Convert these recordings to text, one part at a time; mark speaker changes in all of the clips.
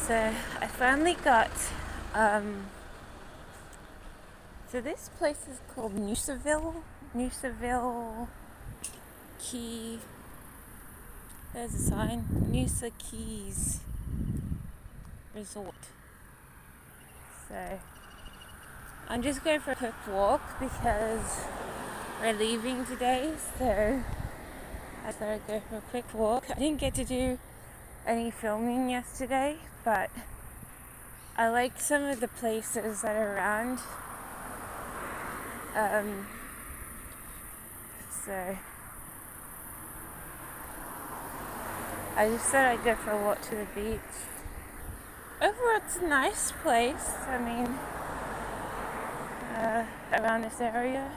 Speaker 1: So I finally got, so this place is called Noosaville Key, there's a sign, Noosa Keys Resort. So I'm just going for a quick walk because we're leaving today, so I thought I'd go for a quick walk. I didn't get to do any filming yesterday, but I like some of the places that are around. So I just thought I'd go for a walk to the beach. Overall, it's a nice place. I mean, around this area,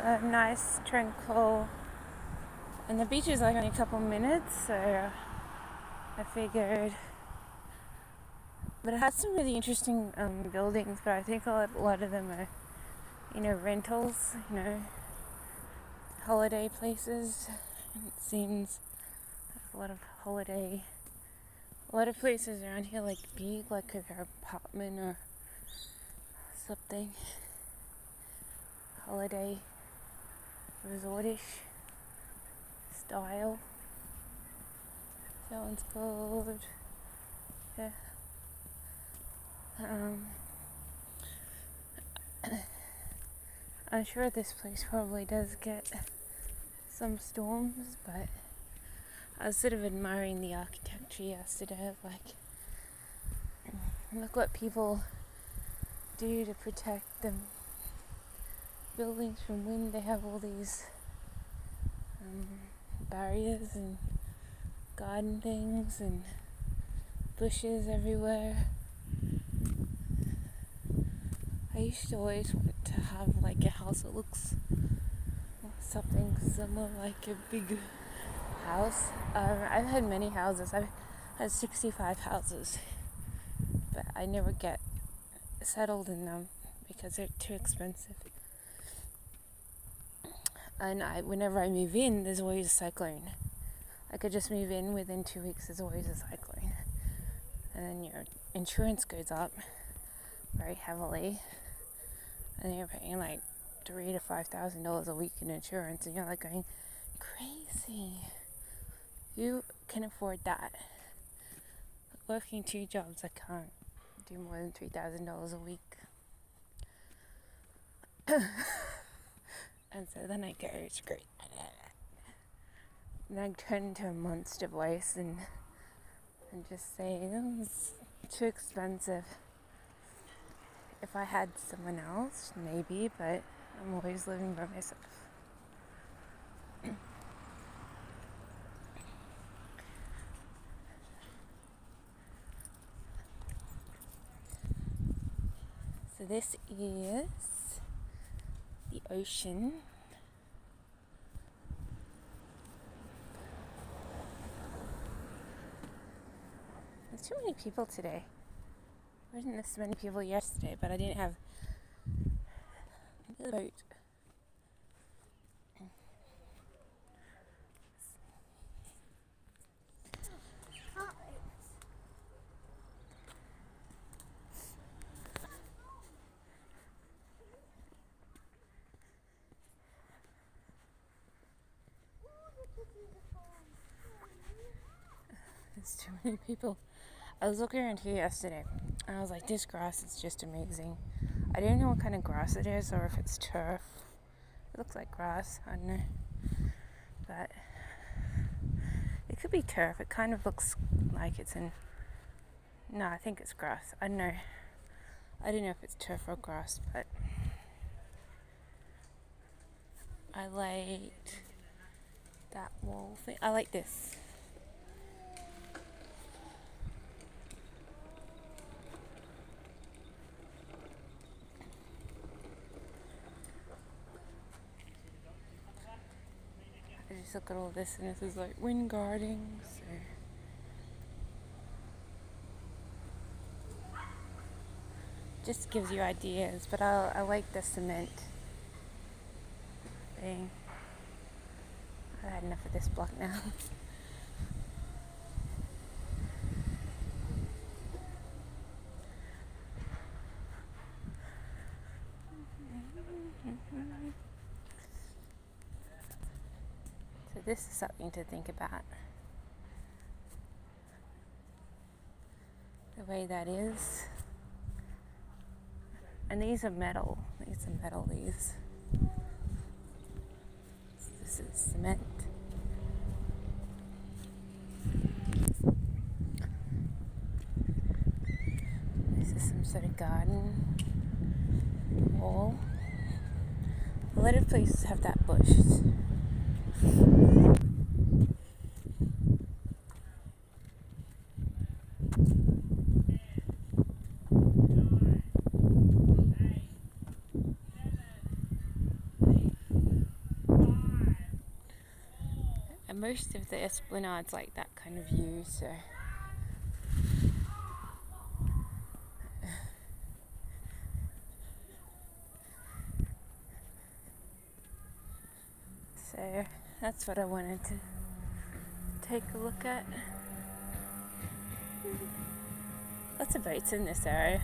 Speaker 1: it's nice, tranquil, and the beach is like only a couple minutes, so I figured. But it has some really interesting buildings, but I think a lot of them are, rentals, holiday places. And it seems like a lot of places around here like big, like an apartment or something, holiday resortish style. That one's called, yeah. I'm sure this place probably does get some storms, but I was sort of admiring the architecture yesterday of like, look what people do to protect the buildings from wind. They have all these barriers and garden things and bushes everywhere. I used to always want to have like a house that looks something similar, like a big house. I've had many houses. I've had 65 houses, but I never get settled in them because they're too expensive. And whenever I move in, there's always a cyclone. I could just move in within 2 weeks. There's always a cyclone, and then your insurance goes up very heavily, and you're paying like $3,000 to $5,000 a week in insurance, and you're like going crazy. Who can afford that? Working 2 jobs, I can't do more than $3,000 a week. And so then I go, screw it. And I turn into a monster voice and just say, it's too expensive. If I had someone else, maybe, but I'm always living by myself. So this is the ocean. There's too many people today. There wasn't this many people yesterday, but I didn't have the boat. There's too many people. I was looking around here yesterday, and I was like, this grass is just amazing. I don't know what kind of grass it is, or if it's turf. It looks like grass, I don't know. But it could be turf. It kind of looks like it's in... No, I think it's grass. I don't know. I don't know if it's turf or grass, but I liked that wall thing. I like this. I just look at all this, and this is like wind guarding, so just gives you ideas. But I like the cement thing. I've had enough of this block now. this is something to think about. The way that is. And these are metal. These. This is cement. This is some sort of garden wall. A lot of places have that bush. And most of the esplanade's like that kind of view, so that's what I wanted to take a look at. Lots of boats in this area.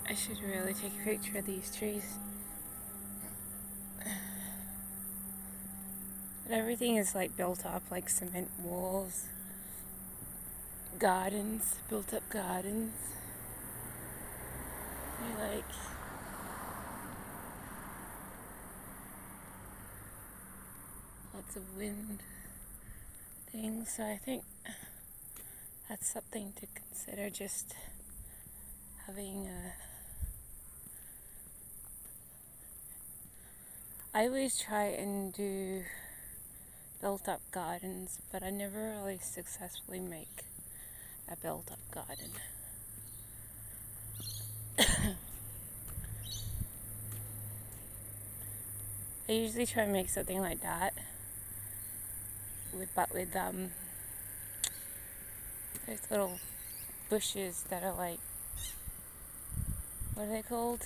Speaker 1: I should really take a picture of these trees. But everything is like built up, like cement walls, gardens, built up gardens. They're like lots of wind things, so I think that's something to consider, just having I always try and do built up gardens, but I never really successfully make a built up garden. I usually try and make something like that with those little bushes that are like, what are they called?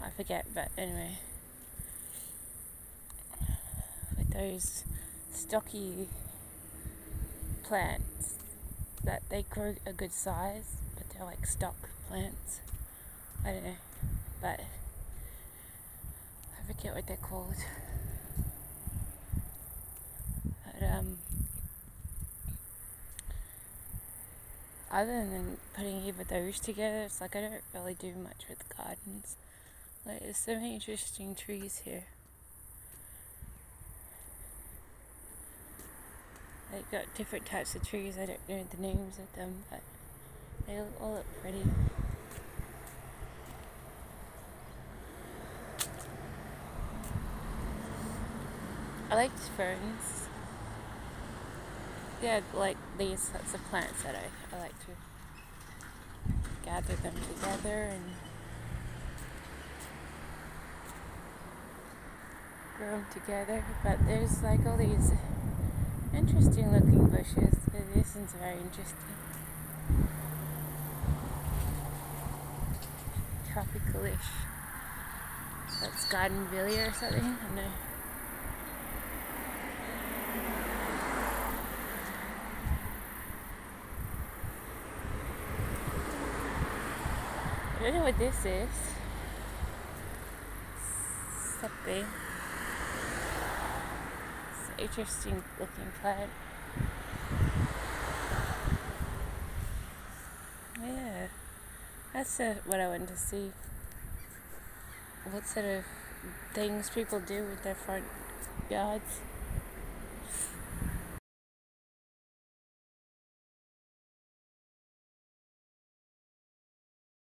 Speaker 1: I forget, but anyway, with those stocky plants that they grow a good size, but they're like stock plants. I don't know, but I forget what they're called. But other than putting either of those together, it's like I don't really do much with gardens. Like, there's so many interesting trees here. They've got different types of trees. I don't know the names of them, but they all look pretty. I like ferns. Yeah, like these sorts of plants that I like to gather them together and grow them together. But there's like all these interesting looking bushes. This one's very interesting. Tropical-ish. That's Gardenvillia or something, I don't know. I don't know what this is. Something. It's an interesting looking plant. Yeah, that's what I wanted to see. What sort of things people do with their front yards.